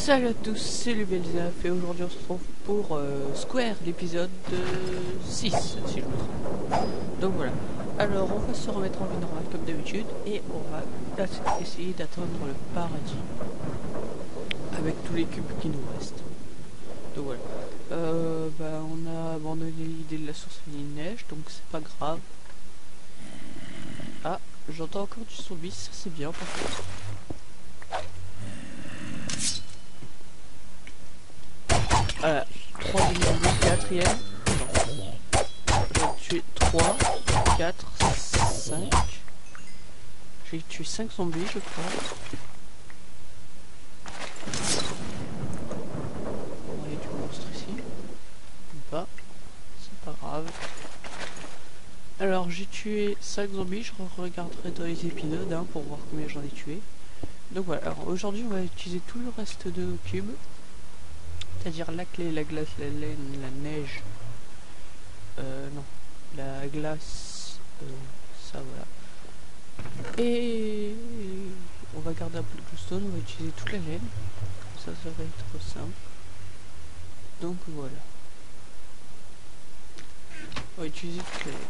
Salut à tous, c'est Lubelzaf et aujourd'hui on se retrouve pour Square, l'épisode 6 si je me trompe. Donc voilà, alors on va se remettre en vie normale comme d'habitude et on va essayer d'atteindre le paradis avec tous les cubes qui nous restent. Donc voilà, on a abandonné l'idée de la source finie de neige donc c'est pas grave. Ah, j'entends encore du zombie, ça c'est bien par contre. Voilà, 3 zombies, 4ème. J'ai tué 3, 4, 5. J'ai tué 5 zombies, je crois. Il y a du monstre ici. Ou pas. C'est pas grave. Alors, j'ai tué 5 zombies. Je regarderai dans les épisodes pour voir combien j'en ai tué. Donc voilà. Alors, aujourd'hui, on va utiliser tout le reste de nos cubes. C'est-à-dire la clé, la glace, la laine, la neige. Non. La glace. Ça, voilà. Et on va garder un peu de glowstone, on va utiliser toute la laine. Ça va être simple. Donc voilà. On va utiliser toute la laine.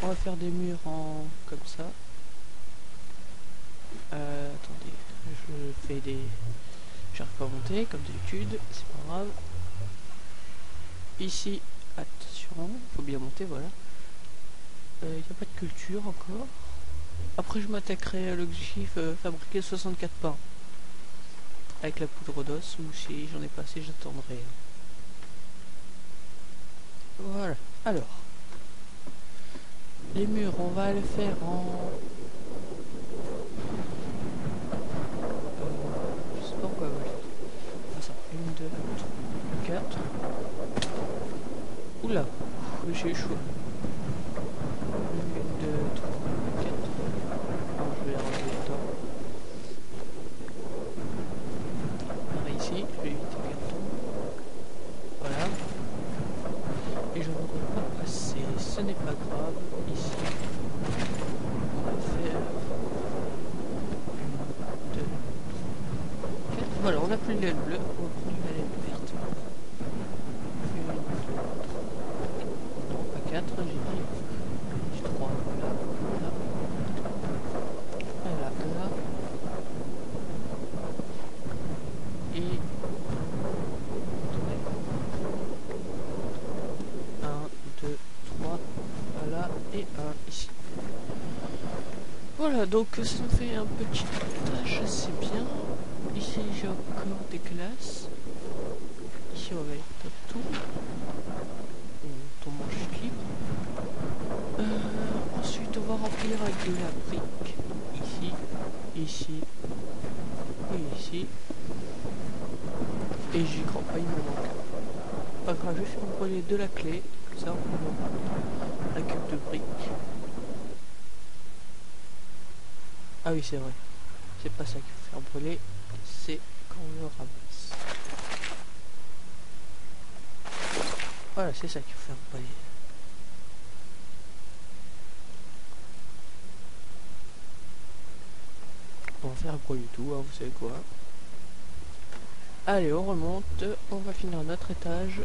On va faire des murs en comme ça. Attendez, je fais des... J'arrive pas à monter comme d'habitude, c'est pas grave. Ici, attention, faut bien monter, voilà. Il n'y a pas de culture encore. Après je m'attaquerai à l'objectif fabriquer 64 pains avec la poudre d'os, ou si j'en ai pas assez j'attendrai. Voilà, alors les murs on va les faire en... je sais pas quoi, voilà. Ah, ça, 1, 2, 3, 4. Oula, j'ai eu chaud. 1, 2, 3, 4. Alors je vais enlever le temps. Pareil ici, je vais éviter le carton. Voilà. Et je ne vois pas passer, ce n'est pas grave. Ici, on va faire 1, 2, 3, 4. Voilà, on n'a plus de laine bleue, on va prendre la laine verte. 1, 2, 3. Non, pas 4, j'ai dit. 3, voilà. Là. Voilà, là. Et 1, 2, 3, voilà, et 1 ici. Voilà, donc ça nous fait un petit tâche assez bien. Ici j'ai encore des glaces. Ici on va être tout. On tombe en chute libre. Ensuite on va remplir avec de la brique. Ici, ici, et ici. Et j'y crois pas, il me manque. Pas grave, je vais faire brûler de la clé. Comme ça on aura un cube de briques. Ah oui, c'est vrai. C'est pas ça qu'il faut faire brûler. C'est quand on le ramasse. Voilà, c'est ça qu'il faut faire brûler. On va faire brûler tout, hein, vous savez quoi. Allez, on remonte. On va finir notre étage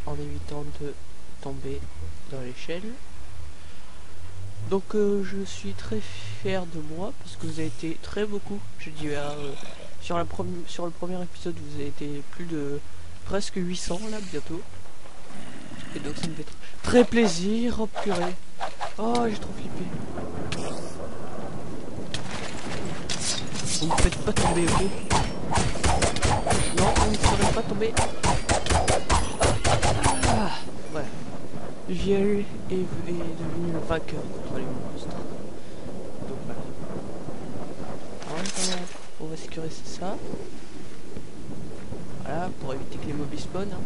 en évitant de tomber dans l'échelle. Donc je suis très fier de moi parce que vous avez été très beaucoup. Je dis sur le premier épisode vous avez été plus de presque 800 là bientôt. Et donc ça me fait très plaisir. Oh purée. Oh j'ai trop flippé. Vous ne faites pas tomber, ok? Non, on ne ferait pas tomber. Ah, voilà. Vielle est devenu le vainqueur contre les monstres. Donc voilà. On va sécuriser ça. Voilà, pour éviter que les mobs spawnent. Hein.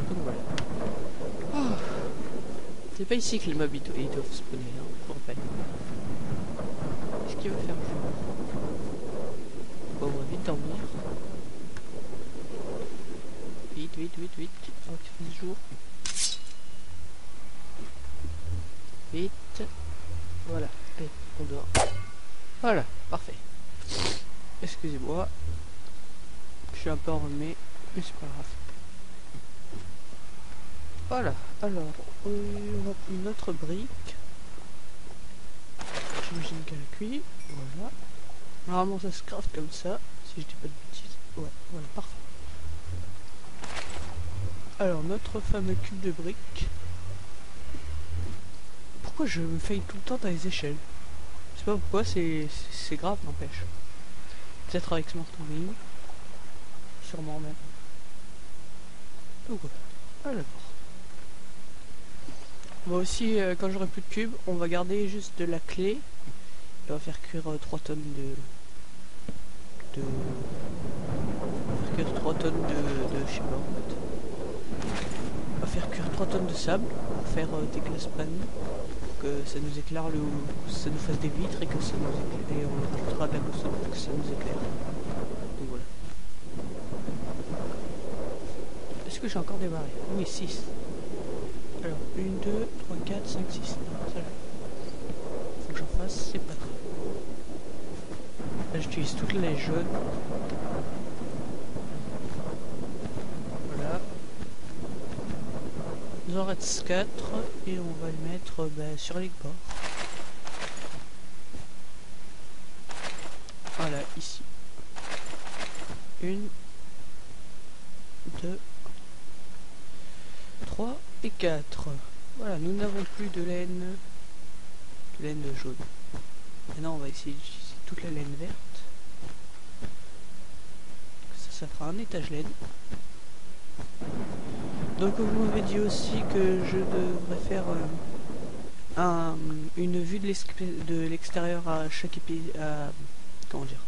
Donc voilà. Oh. C'est pas ici que les mobs ils doivent spawner, hein, je vous rappelle. Est-ce qu'il va faire jour? Bon, on va vite dormir. Vite, vite, vite, vite. Avant qu'il fasse jour. Vite. Voilà. Et on dort. Voilà, parfait. Excusez-moi. Je suis un peu enrhumé, mais c'est pas grave. Voilà, alors, on va une autre brique. J'imagine qu'elle a cuit. Voilà. Normalement ça se craft comme ça, si je dis pas de bêtises. Ouais, voilà, parfait. Alors, notre fameux cube de briques. Pourquoi je me faille tout le temps dans les échelles? Je sais pas pourquoi, c'est grave, n'empêche. Peut-être avec Smart Moving. Sûrement même. Donc voilà. Alors. On va aussi, quand j'aurai plus de cubes, on va garder juste de la clé. Et on va faire cuire 3 tonnes de... On va faire cuire 3 tonnes de je sais pas en fait. On va faire cuire 3 tonnes de sable pour faire des glaces pannes. Que ça nous éclaire ça nous fasse des vitres et que ça nous éclaire. Et on rajoutera de la cobblestone pour que ça nous éclaire. Donc voilà. Est-ce que j'ai encore des barrières? Oui, 6. Alors, 1, 2, 3, 4, 5, 6. Non, ça faut que j'en fasse, c'est pas grave. Là, j'utilise toutes les jaunes. Voilà. Il nous en reste 4 et on va le mettre sur les bords. Voilà, ici. 1, 2, 3 et 4. Voilà, nous n'avons plus de laine jaune. Maintenant, on va essayer d'utiliser toute la laine verte. Ça fera un étage laine. Donc, vous m'avez dit aussi que je devrais faire une vue de l'extérieur à chaque épisode. Comment dire?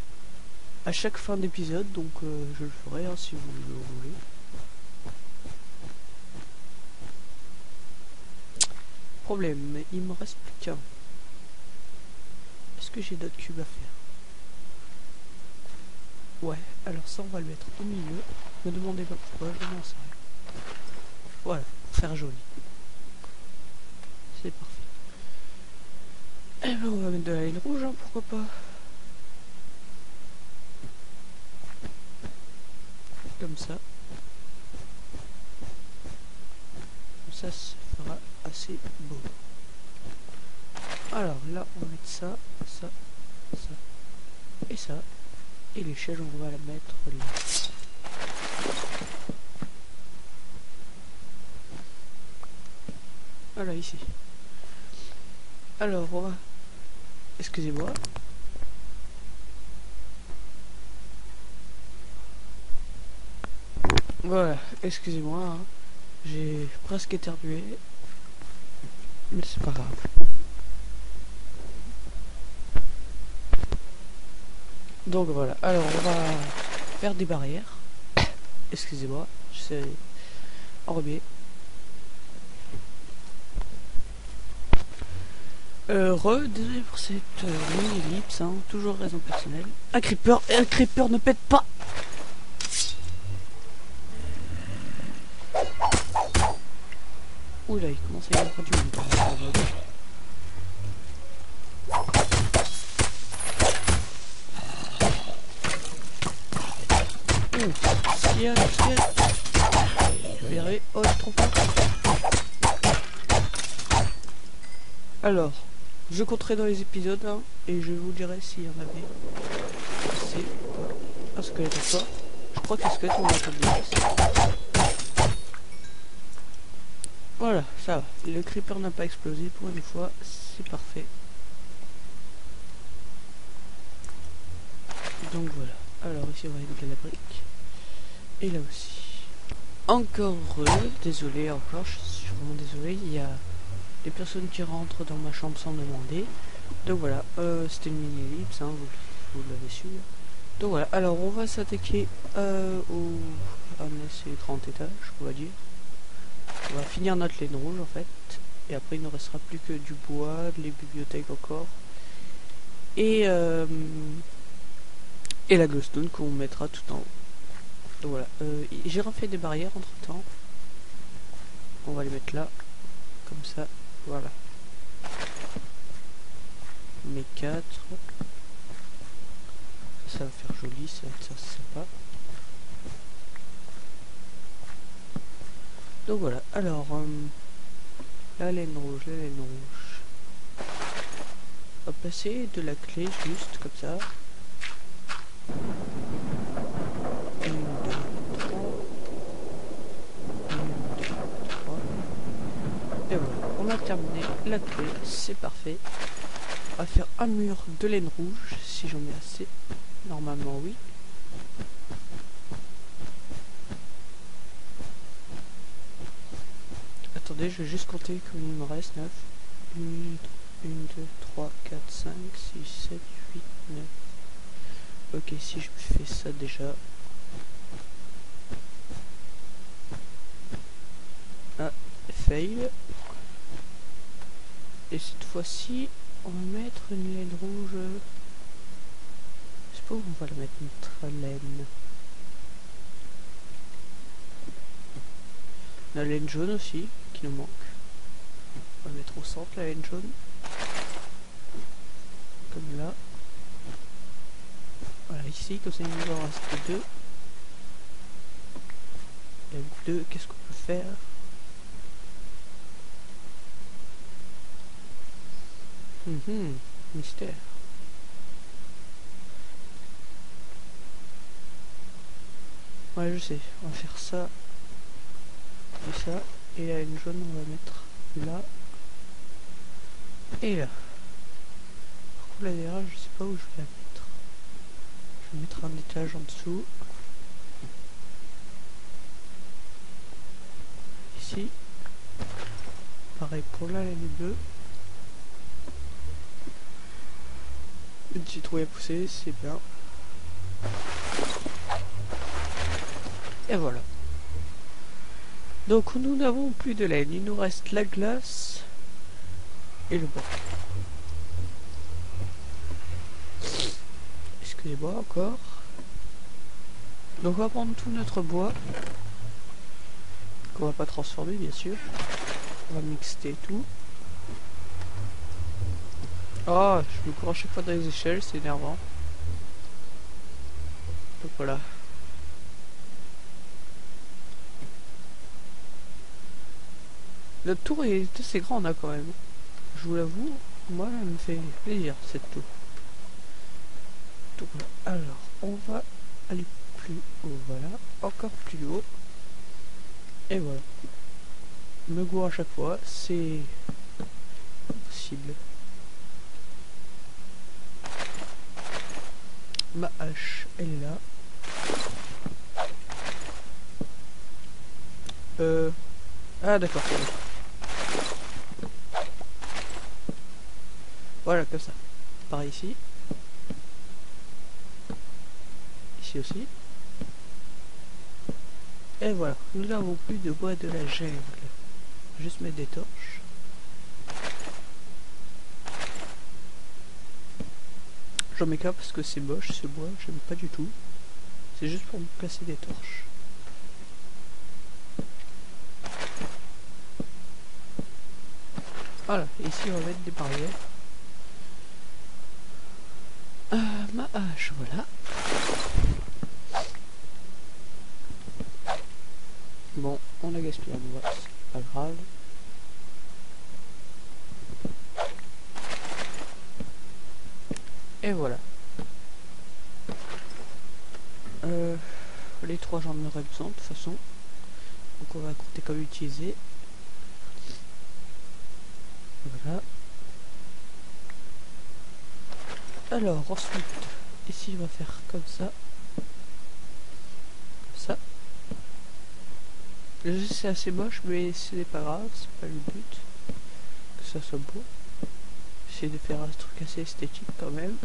À chaque fin d'épisode, donc je le ferai hein, si vous le voulez. Problème, mais il me reste plus qu'un. Est-ce que j'ai d'autres cubes à faire? Ouais, alors ça on va le mettre au milieu. Ne me demandez pas pourquoi, je n'en sais rien. Voilà, pour faire joli. C'est parfait. Et ben on va mettre de la laine rouge, hein, pourquoi pas. Comme ça. Comme ça fera assez beau. Alors là on va mettre ça, ça, ça et ça. Et l'échelle on va la mettre là. Voilà ici. Alors on va... Excusez-moi. Voilà, excusez-moi. Hein. J'ai presque éternué. Mais c'est pas grave. Donc voilà, alors on va faire des barrières. Excusez-moi, je sais enrhumé. Désolé pour cette mini-ellipse, hein, toujours raison personnelle. Un creeper ne pète pas. Oula, il commence à y avoir du monde. Ciel. Je vais y arriver. Oh, trop fort. Alors, je compterai dans les épisodes hein, et je vous dirai s'il y en avait. C'est un squelette encore. Je crois que le squelette on va attendre. Voilà, ça va. Le creeper n'a pas explosé pour une fois, c'est parfait. Donc voilà. Alors ici on va mettre la brique. Et là aussi. Encore désolé encore, je suis vraiment désolé, il y a des personnes qui rentrent dans ma chambre sans demander. Donc voilà, c'était une mini-ellipse, hein, vous l'avez su. Donc voilà, alors on va s'attaquer à ces 30 étages, on va dire. On va finir notre laine rouge en fait. Et après il ne restera plus que du bois, les bibliothèques encore. Et la glowstone qu'on mettra tout en haut. Donc voilà, j'ai refait des barrières entre temps. On va les mettre là, comme ça, voilà. On met 4. Ça va faire joli, ça va être ça sympa. Donc voilà, alors la laine rouge, la laine rouge. On va passer de la clé juste comme ça. 1, 2, 3. 1, 2, 3. Et voilà, on a terminé la clé, c'est parfait. On va faire un mur de laine rouge, si j'en ai assez. Normalement oui. Attendez, je vais juste compter comme il me reste 9. 1, 2, 3, 4, 5, 6, 7, 8, 9. Ok, si je fais ça déjà. Ah, fail. Et cette fois-ci, on va mettre une laine rouge. Je sais pas où on va la mettre, notre laine. La laine jaune aussi, qui nous manque. On va mettre au centre la laine jaune. Comme là. Voilà, ici, comme ça il nous en reste 2. Et avec 2, qu'est-ce qu'on peut faire? Mystère. Ouais, je sais, on va faire ça. Et ça. Et la laine jaune, on va mettre là. Et là. Par contre, là derrière, je sais pas où je vais la mettre. Je vais mettre un étage en dessous. Ici. Pareil pour la laine bleue. Une citrouille à pousser, c'est bien. Et voilà. Donc nous n'avons plus de laine, il nous reste la glace et le bois. Excusez-moi encore. Donc on va prendre tout notre bois, qu'on va pas transformer bien sûr. On va mixer tout. Oh, je me cours à chaque fois dans les échelles, c'est énervant. Donc voilà. Notre tour est assez grande hein, quand même. Je vous l'avoue, moi elle me fait plaisir cette tour. Donc voilà. Alors, on va aller plus haut, voilà. Encore plus haut. Et voilà. Me goût à chaque fois, c'est impossible. Ma hache, elle est là. Ah d'accord, c'est bon. Voilà, comme ça. Pareil ici. Ici aussi. Et voilà, nous n'avons plus de bois de la jungle. Juste mettre des torches. J'en mets qu'un parce que c'est moche ce bois, j'aime pas du tout. C'est juste pour me placer des torches. Voilà, et ici on va mettre des barrières. Ma hache, voilà. Bon, on a gaspillé un bois, c'est pas grave. Et voilà. Les 3 j'en aurais besoin de toute façon. Donc on va compter comme utiliser. Voilà. Alors ensuite, ici on va faire comme ça. Comme ça. Je sais c'est assez moche mais ce n'est pas grave, c'est pas le but. Que ça soit beau. Essayer de faire un truc assez esthétique quand même.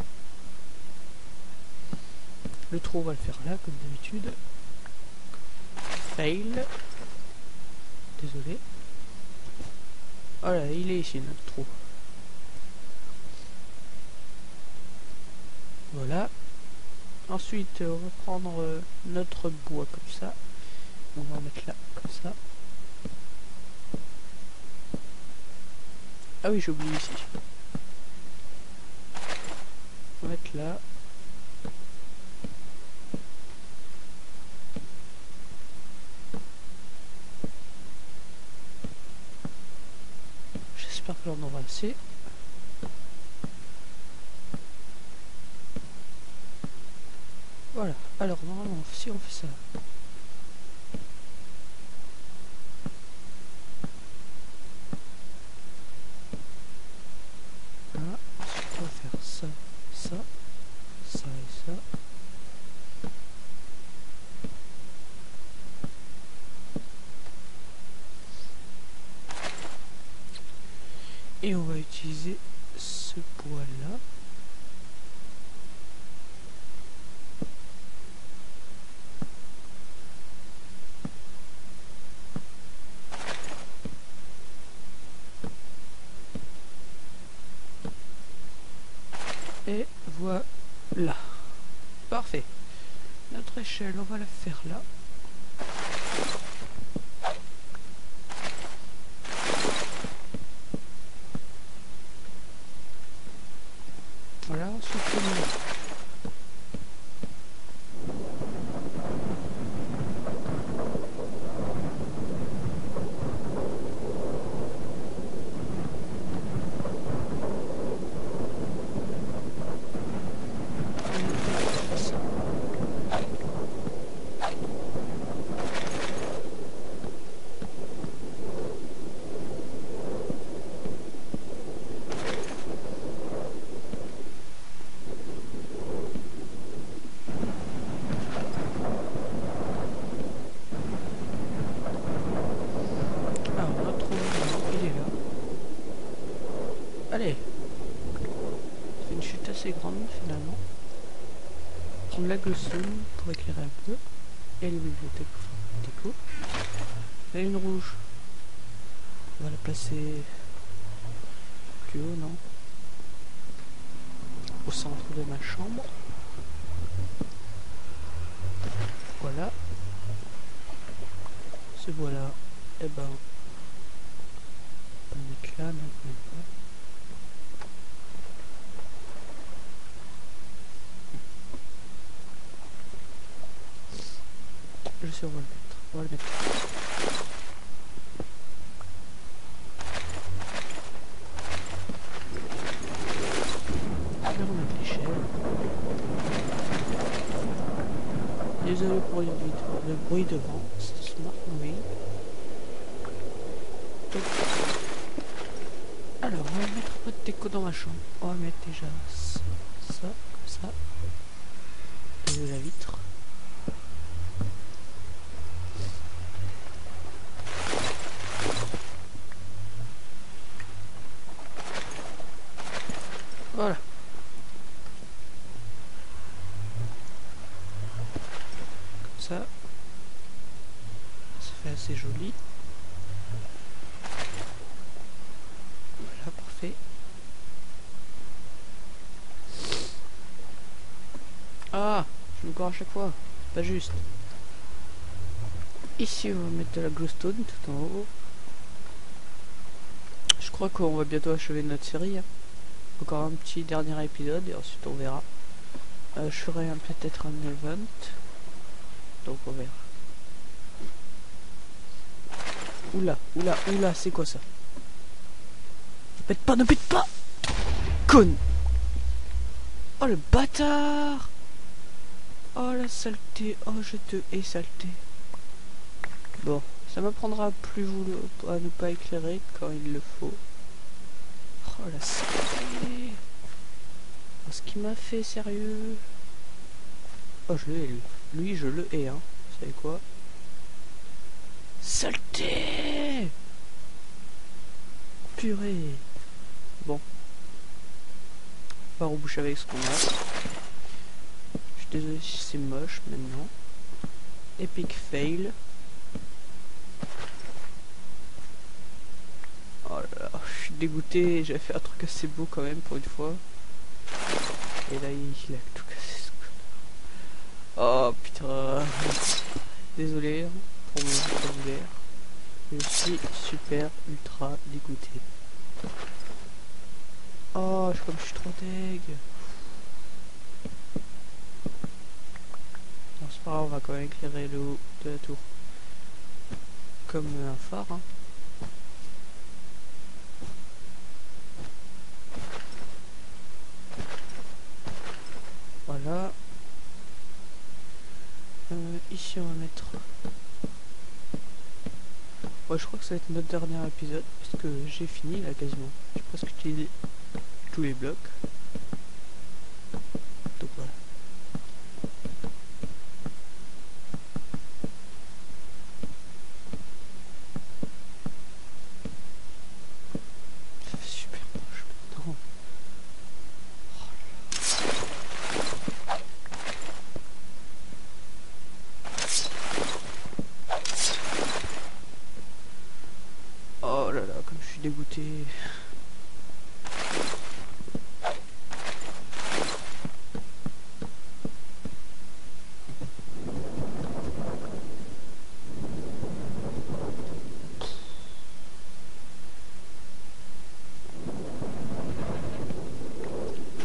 Le trou on va le faire là comme d'habitude. Fail. Désolé. Voilà, il est ici notre trou. Voilà. Ensuite, on va prendre notre bois comme ça. On va en mettre là, comme ça. Ah oui, j'ai oublié ici. On va mettre là. j'espère que j'en aurai assez. Voilà, alors normalement si on fait ça. Voilà, ensuite on va faire ça, ça, ça et ça. Et on va utiliser ce bois là. Et voilà. Parfait. Notre échelle, on va la faire là. Voilà, ensuite allez, c'est une chute assez grande finalement. Prendre la glowstone pour éclairer un peu. Et les bibliothèques pour faire déco. Là une rouge. On va la placer plus haut, non? Au centre de ma chambre. Voilà. Ce voilà. Et ben, on le mettre là, non, même pas. Je sais où on va le mettre. On va le mettre. Je vais remettre l'échelle. Désolé pour le bruit de vent. C'est smart, oui. Donc, alors, on va mettre un peu de déco dans ma chambre. On va mettre déjà ça, comme ça. Et la vitre. Voilà. Comme ça fait assez joli. Voilà, parfait. Ah, je me cours à chaque fois. Pas juste. Ici, on va mettre de la glowstone tout en haut. Je crois qu'on va bientôt achever notre série. Hein. Encore un petit dernier épisode et ensuite on verra. Je ferai peut-être un event. Donc on verra. Oula, oula, oula, c'est quoi ça? Ne pète pas, ne pète pas! Conne! Oh le bâtard! Oh la saleté, oh je te hais saleté. Bon, ça m'apprendra à plus à ne pas éclairer quand il le faut. Oh la saleté! Oh, ce qu'il m'a fait, sérieux? Oh je le hais lui. Lui je le hais hein. Vous savez quoi? Saleté! Purée! Bon. On va reboucher avec ce qu'on a. Je suis désolé si c'est moche maintenant. Epic fail. Oh là là, je suis dégoûté, j'avais fait un truc assez beau quand même pour une fois. Et là il a tout cassé ce connard. Oh putain. Désolé pour mon vocabulaire. Je suis super ultra dégoûté. Oh, comme je suis trop deg. Non, c'est pas grave, on va quand même éclairer le haut de la tour. Comme un phare, hein. Ouais, je crois que ça va être notre dernier épisode, parce que j'ai fini là quasiment. J'ai presque utilisé tous les blocs. Donc voilà. Ça fait super moche maintenant. Oh là là, comme je suis dégoûté.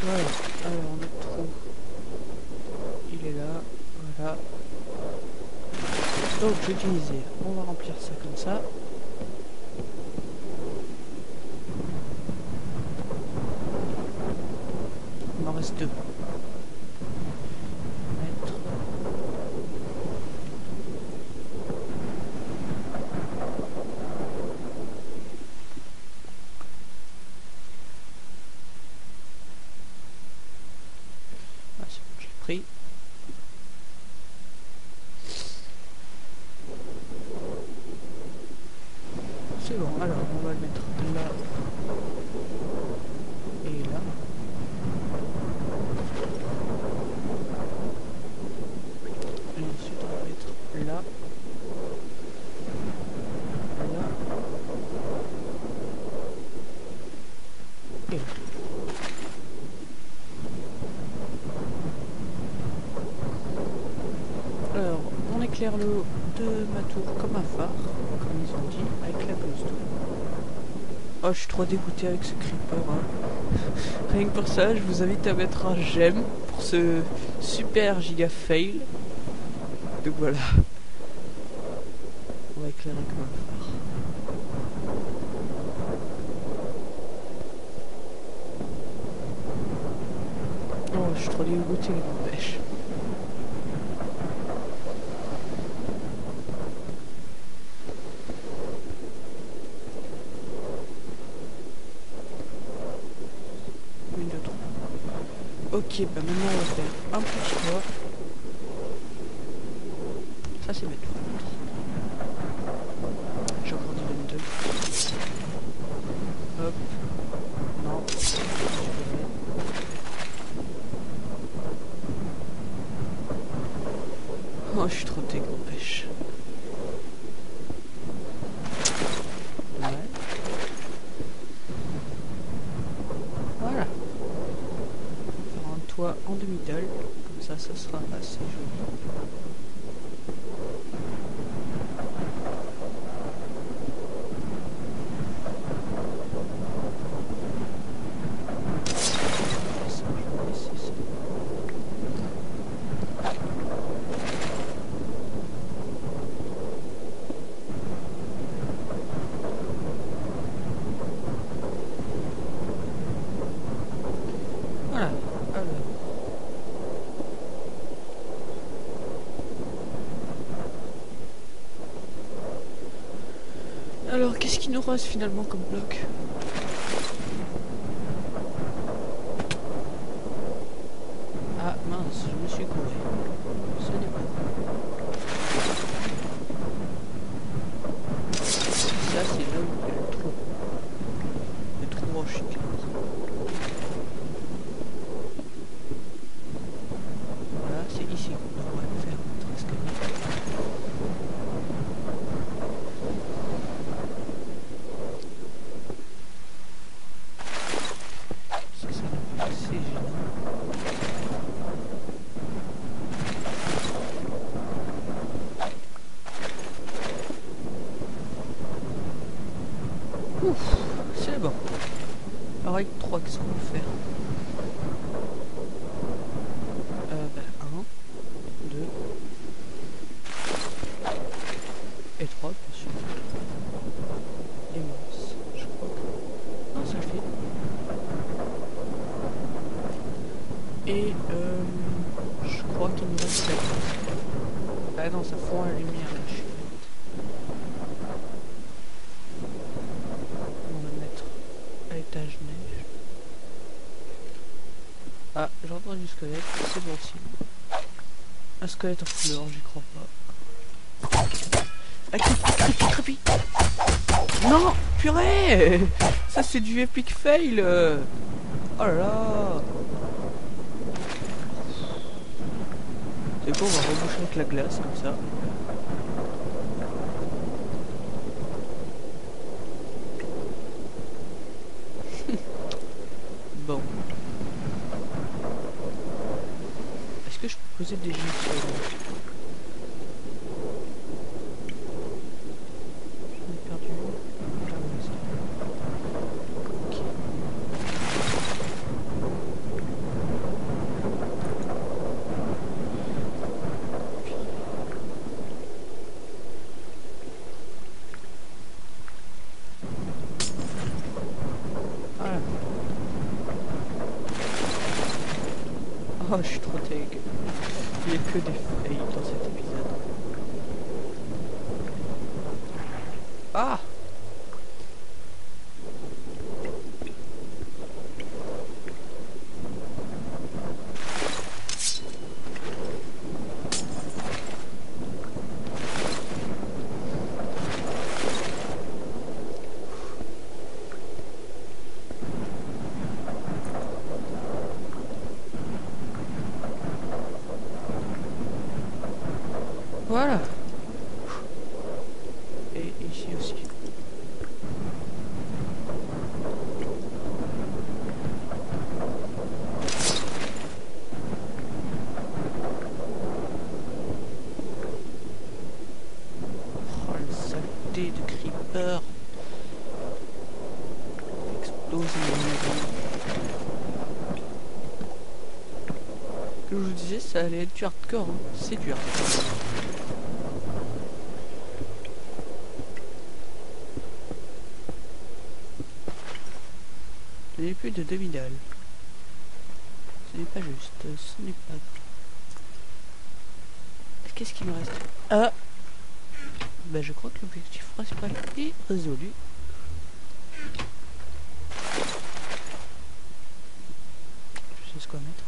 Voilà, alors notre trou, il est là, voilà. Donc je vais utiliser, on va remplir ça comme ça. Il m'en reste 2. Mettre. Ah, c'est bon, j'ai pris. C'est bon, alors on va le mettre là et là. Et ensuite on va mettre là, là et là. Alors on éclaire le haut de ma tour comme un phare, comme ils ont dit, avec la glowstone. Oh, je suis trop dégoûté avec ce creeper. Hein. Rien que pour ça, je vous invite à mettre un j'aime pour ce super giga fail. Donc voilà. On va éclairer comme un phare. Oh, je suis trop dégoûté, les pêche. Une, deux, trois. Ok, bah maintenant on va faire un petit toit. Ça c'est mettre. J'ai encore dit 22. Hop. Non. Oh, je suis trop dégoûté, pêche. Ouais. Voilà. Faire un toit en demi-dalle. Comme ça sera assez joli. Voilà. Alors, qu'est-ce qui nous reste finalement comme bloc? Ah mince, je me suis gouré. Ce n'est pas. Ça, c'est là où il y a le trou. Le trou rocher. Voilà, c'est ici qu'on devrait faire notre escalier. Ça n'a pas assez gênant. Ouf, c'est bon. Alors avec 3, qu'est-ce qu'on va faire? 1, 2 et 3, bien sûr. Et mince, je crois que... Non, ça le fait. Et je crois qu'il nous reste 4. Ah non, ça fond la lumière là, je suis bête. étage neige. Ah, j'ai entendu du squelette, c'est bon aussi. Un squelette en fleur, j'y crois pas. Ah, crépi. Non, purée. Ça c'est du epic fail. Oh là là. C'est bon, on va reboucher avec la glace comme ça. Bon. Est-ce que je peux poser des gîtes sur le... J'en ai perdu. Ok. Voilà. Oh, je suis trop deg. Il n'y a que des fails dans cet épisode. Ah! Voilà. Et ici aussi. Oh, le saleté de creeper. Explose ma maison. Comme je vous disais, ça allait être du hardcore. Hein. C'est du hardcore. Ce n'est plus de demi-dalle. Ce n'est pas juste. Ce n'est pas... Qu'est-ce qu'il me reste? Ah! Ben je crois que l'objectif principal est résolu. Je sais ce qu'on va mettre.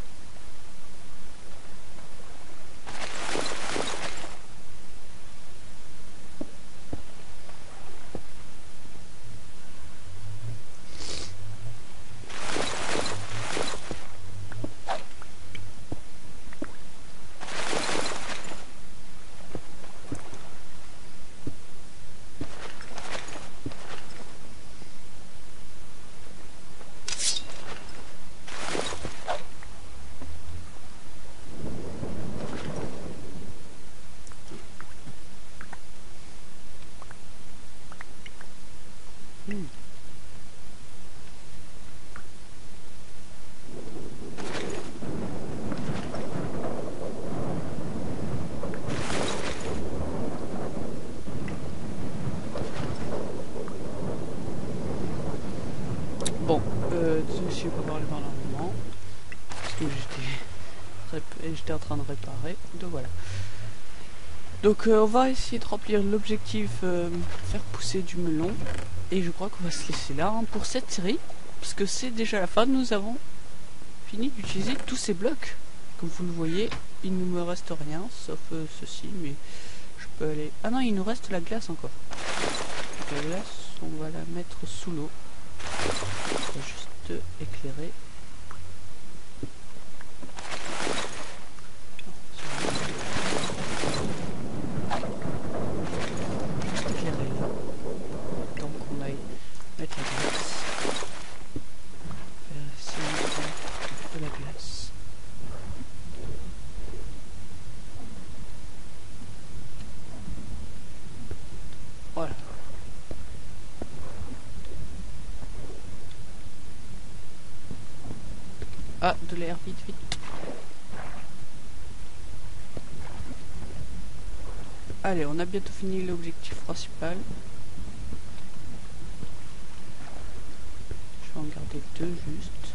Bon, désolé si je peux parler pendant un moment. Parce que j'étais en train de réparer. Donc voilà. Donc on va essayer de remplir l'objectif faire pousser du melon. Et je crois qu'on va se laisser là hein, pour cette série. Parce que c'est déjà la fin. Nous avons fini d'utiliser tous ces blocs. Comme vous le voyez, il ne me reste rien. Sauf ceci. Mais je peux aller... Ah non, il nous reste la glace encore. Donc la glace, on va la mettre sous l'eau. On va juste éclairer. Voilà. Ah, de l'air, vite, vite. Allez, on a bientôt fini l'objectif principal. Je vais en garder deux juste.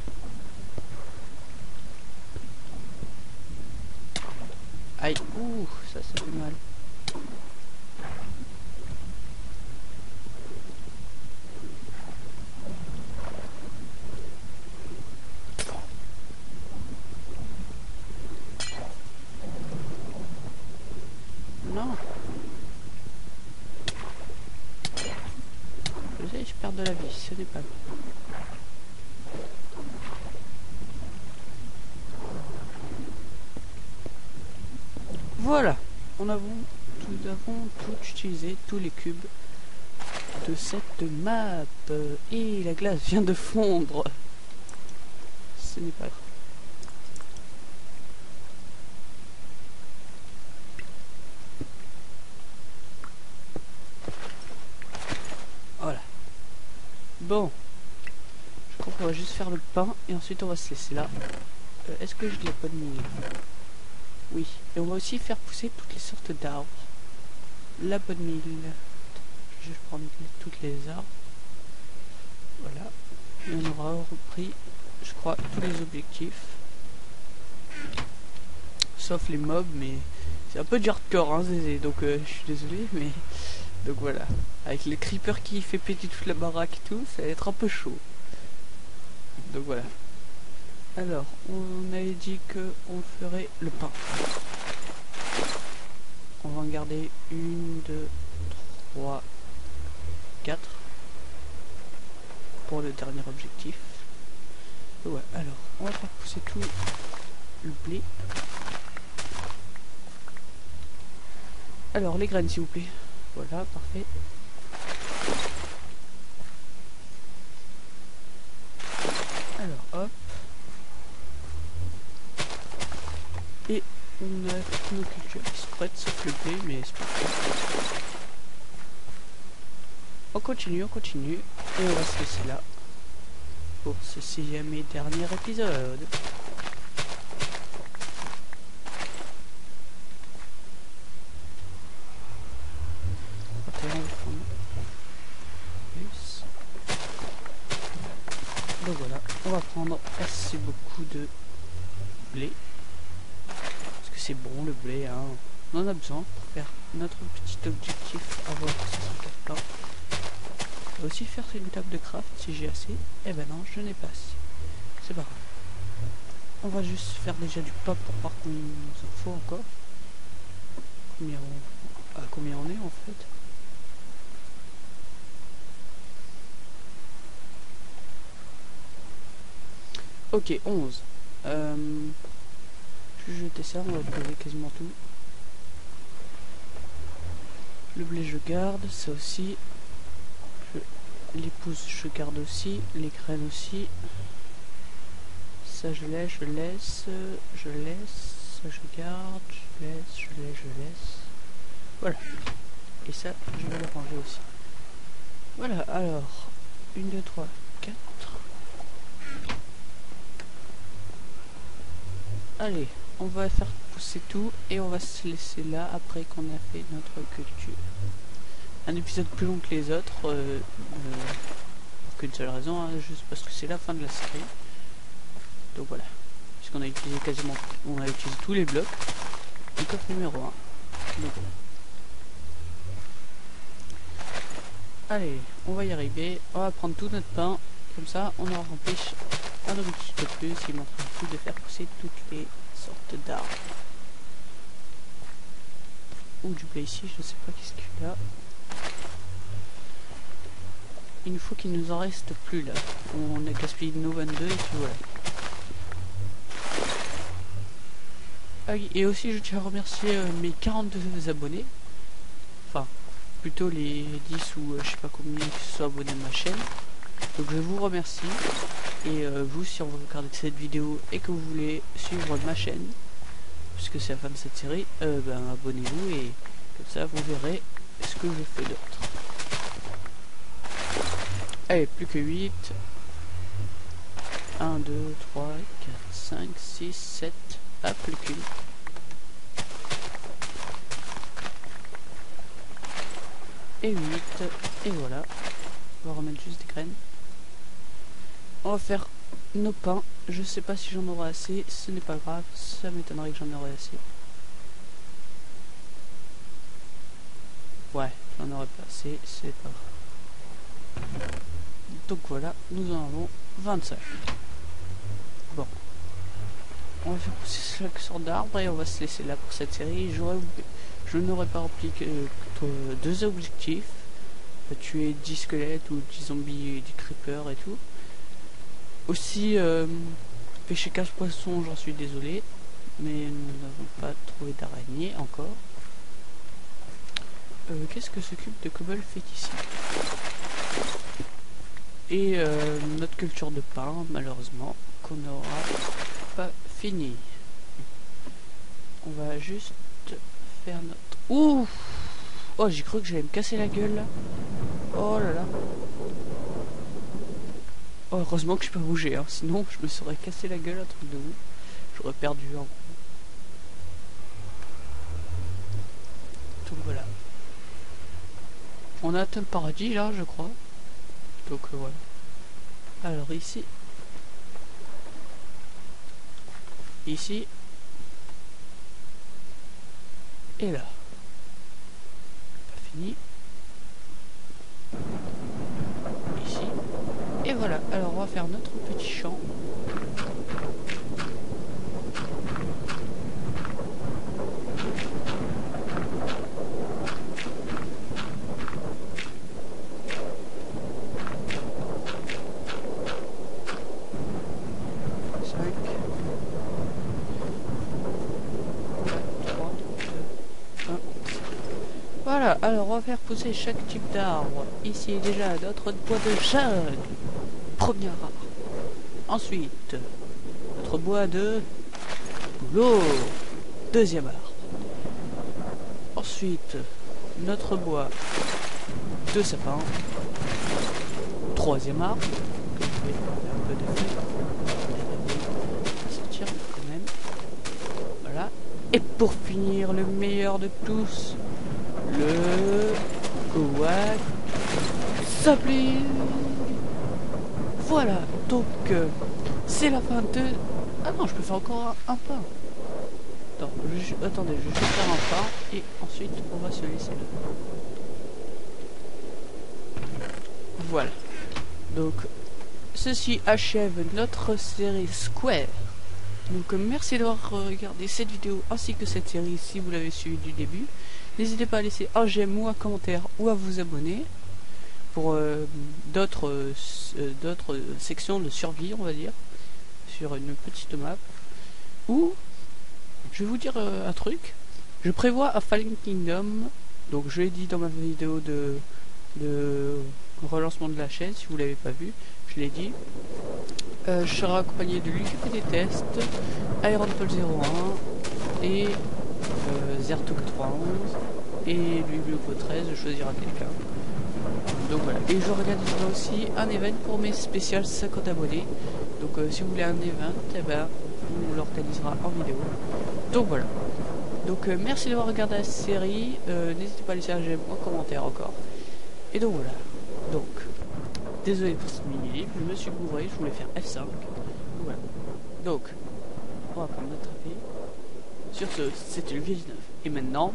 Aïe, ouh, ça fait mal. ce n'est pas grave. Voilà, nous avons tout utilisé, tous les cubes de cette map. Et la glace vient de fondre. Ce n'est pas grave. Voilà. Bon. Je crois qu'on va juste faire le pain et ensuite on va se laisser là. Est-ce que je l'ai pas mis? Oui. Et on va aussi faire pousser toutes les sortes d'arbres. La bonne mille. Je vais prendre toutes les arbres. Voilà. Et on aura repris, je crois, tous les objectifs. Sauf les mobs, mais c'est un peu du hardcore, hein, Zézé. Donc je suis désolé, mais... Donc voilà. Avec les creepers qui fait péter toute la baraque et tout, ça va être un peu chaud. Donc voilà. Alors, on avait dit que on ferait le pain. On va en garder 1, 2, 3, 4 pour le dernier objectif. Ouais, alors, on va faire pousser tout le blé. Alors, les graines, s'il vous plaît. Voilà, parfait. Alors, hop. Et on a toutes nos cultures qui se prêtent, sauf le blé, mais c'est pas grave. On continue, et on va se laisser là pour ce 6e et dernier épisode. On va prendre plus. Donc voilà, on va prendre assez beaucoup de blé. C'est bon le blé, hein. On en a besoin pour faire notre petit objectif, avoir 64 pains. On va aussi faire une table de craft si j'ai assez. Eh ben non, je n'ai pas assez. C'est pas grave. On va juste faire déjà du pain pour voir combien il nous en faut encore. Combien on est en fait. Ok, 11. Je vais jeter ça, on va poser quasiment tout. Le blé je garde, ça aussi. Les pousses je garde aussi, les graines aussi. Ça je laisse, ça je garde, je laisse. Voilà. Et ça, je vais le ranger aussi. Voilà, alors. 1, 2, 3, 4. Allez, on va faire pousser tout et on va se laisser là après qu'on a fait notre culture. Un épisode plus long que les autres, pour qu'une seule raison, hein, juste parce que c'est la fin de la série. Donc voilà, puisqu'on a utilisé on a utilisé tous les blocs du coffre numéro 1. Donc voilà. Allez, on va y arriver, on va prendre tout notre pain, comme ça on aura rempli un objectif de plus, il manque plus de faire pousser toutes les sortes d'arbres. Ou du blé ici, je sais pas qu'est-ce qu'il y a. Il faut qu'il nous en reste plus là. On a gaspillé nos 22 et puis voilà. Ah oui, et aussi je tiens à remercier mes 42 abonnés. Enfin, plutôt les 10 ou je sais pas combien qui se sont abonnés à ma chaîne. Donc je vous remercie. Et vous, si vous regardez cette vidéo et que vous voulez suivre ma chaîne, puisque c'est la fin de cette série, ben abonnez-vous et comme ça vous verrez ce que je fais d'autre. Allez, plus que 8. 1, 2, 3, 4, 5, 6, 7. Ah, plus qu'une. Et 8. Et voilà. On va remettre juste des graines. On va faire nos pains. Je sais pas si j'en aurai assez. Ce n'est pas grave. Ça m'étonnerait que j'en aurai assez. Ouais, j'en aurais pas assez. C'est pas grave. Donc voilà, nous en avons 25. Bon. On va faire pousser chaque sorte d'arbre et on va se laisser là pour cette série. Je n'aurais pas rempli que 2 objectifs. tuer 10 squelettes ou 10 zombies et 10 creepers et tout. Aussi, pêcher 15 poissons, j'en suis désolé, mais nous n'avons pas trouvé d'araignée encore. Qu'est-ce que ce cube de cobble fait ici? Et notre culture de pain, malheureusement, qu'on n'aura pas fini. On va juste faire notre... Ouh! Oh, j'ai cru que j'allais me casser la gueule là. Oh là là. Oh, heureusement que je peux bouger, hein. Sinon je me serais cassé la gueule, un truc de ouf. J'aurais perdu en gros. Donc voilà. On a atteint le paradis là, je crois. Donc voilà. Alors ici. Ici. Et là. Pas fini. Ici. Et voilà. Alors on va faire notre petit champ. Voilà, alors on va faire pousser chaque type d'arbre. Ici déjà notre bois de chêne, premier arbre. Ensuite, notre bois de bouleau, deuxième arbre. Ensuite, notre bois de sapin, troisième arbre. Je vais faire un peu de feu. On va sortir quand même. Voilà. Et pour finir, le meilleur de tous. Le Koak Sapling. Voilà, donc c'est la fin de... Ah non, je peux faire encore un pas. Attendez, je vais juste faire un pas et ensuite on va se laisser là. Voilà. Donc, ceci achève notre série Square. Donc merci d'avoir regardé cette vidéo ainsi que cette série si vous l'avez suivi du début. N'hésitez pas à laisser un j'aime ou un commentaire ou à vous abonner pour d'autres sections de survie, on va dire, sur une petite map. Ou, je vais vous dire un truc, je prévois un Fallen Kingdom, donc je l'ai dit dans ma vidéo de relancement de la chaîne, si vous l'avez pas vu, je l'ai dit. Je serai accompagné de lui qui fait des tests, Ironpol 01 et Zertuk 311 et Biblioco 13, je choisirai quelqu'un. Donc voilà, et je organiserai aussi un event pour mes spéciales 50 abonnés. Donc si vous voulez un event, eh ben, on l'organisera en vidéo. Donc voilà. Donc merci d'avoir regardé la série. N'hésitez pas à laisser un j'aime ou un commentaire encore. Et donc voilà. Donc, désolé pour ce mini-livre, je me suis gouré, je voulais faire F5. Voilà. Donc, on va prendre notre épée. Sur ce, c'était le Vieux 19. Et maintenant,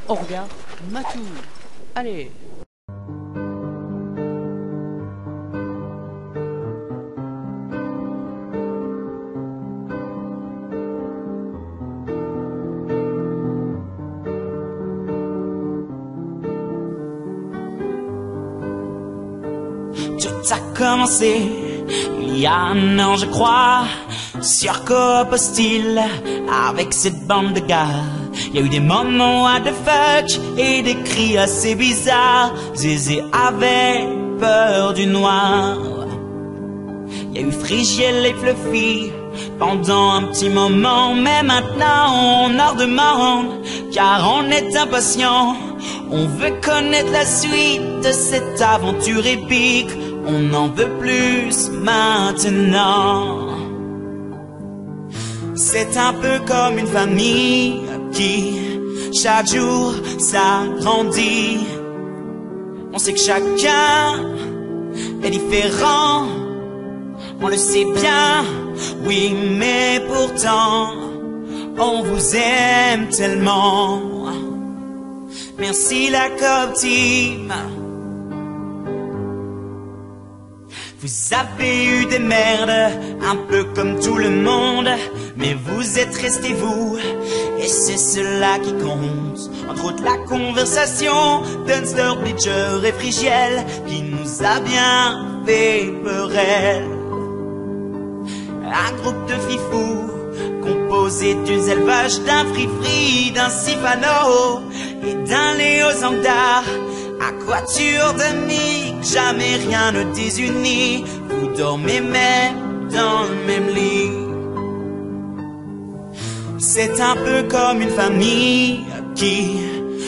on regarde Matou. Allez! Tout a commencé il y a un an, je crois, sur Coop Hostile, avec cette bande de gars. Il y a eu des moments what the fuck et des cris assez bizarres. Zézé avait peur du noir. Il y a eu Frigiel et Fluffy pendant un petit moment, mais maintenant on en redemande, car on est impatient. On veut connaître la suite de cette aventure épique. On en veut plus maintenant. C'est un peu comme une famille qui, chaque jour, s'agrandit. On sait que chacun est différent. On le sait bien, oui, mais pourtant, on vous aime tellement. Merci la Coop Team. Vous avez eu des merdes, un peu comme tout le monde, mais vous êtes restés vous, et c'est cela qui compte. Entre autres la conversation Dunster, Bleacher et Frigiel, qui nous a bien fait peurelle. Un groupe de fifous, composé d'une élevage, d'un free-free, d'un Sifano et d'un Léo Zangdar. À quatuor d'amis, jamais rien ne désunit. Vous dormez même dans le même lit. C'est un peu comme une famille qui,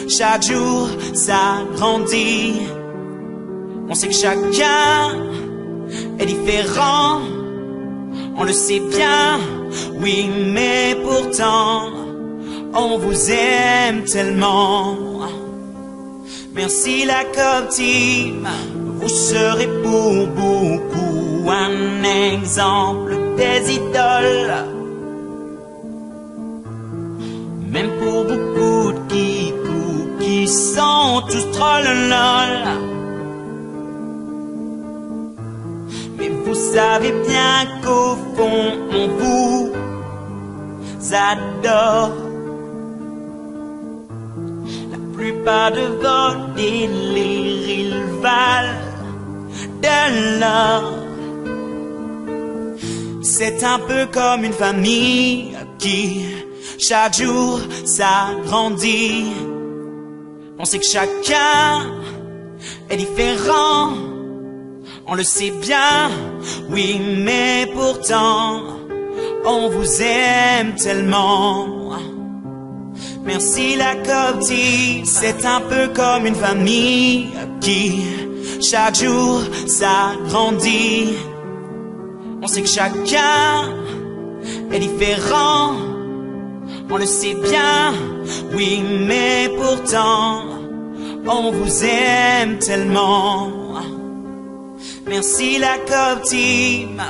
chaque jour, s'agrandit. On sait que chacun est différent, on le sait bien, oui, mais pourtant, on vous aime tellement. Merci la Coop Team, vous serez pour beaucoup un exemple des idoles. Même pour beaucoup de kikous qui sont tous trollolol. Mais vous savez bien qu'au fond on vous adore. La plupart de vos délires, ils valent de l'or. C'est un peu comme une famille qui, chaque jour, s'agrandit. On sait que chacun est différent, on le sait bien, oui, mais pourtant, on vous aime tellement. Merci la Coop Team, c'est un peu comme une famille qui, chaque jour, s'agrandit. On sait que chacun est différent, on le sait bien, oui, mais pourtant, on vous aime tellement. Merci la Coop Team.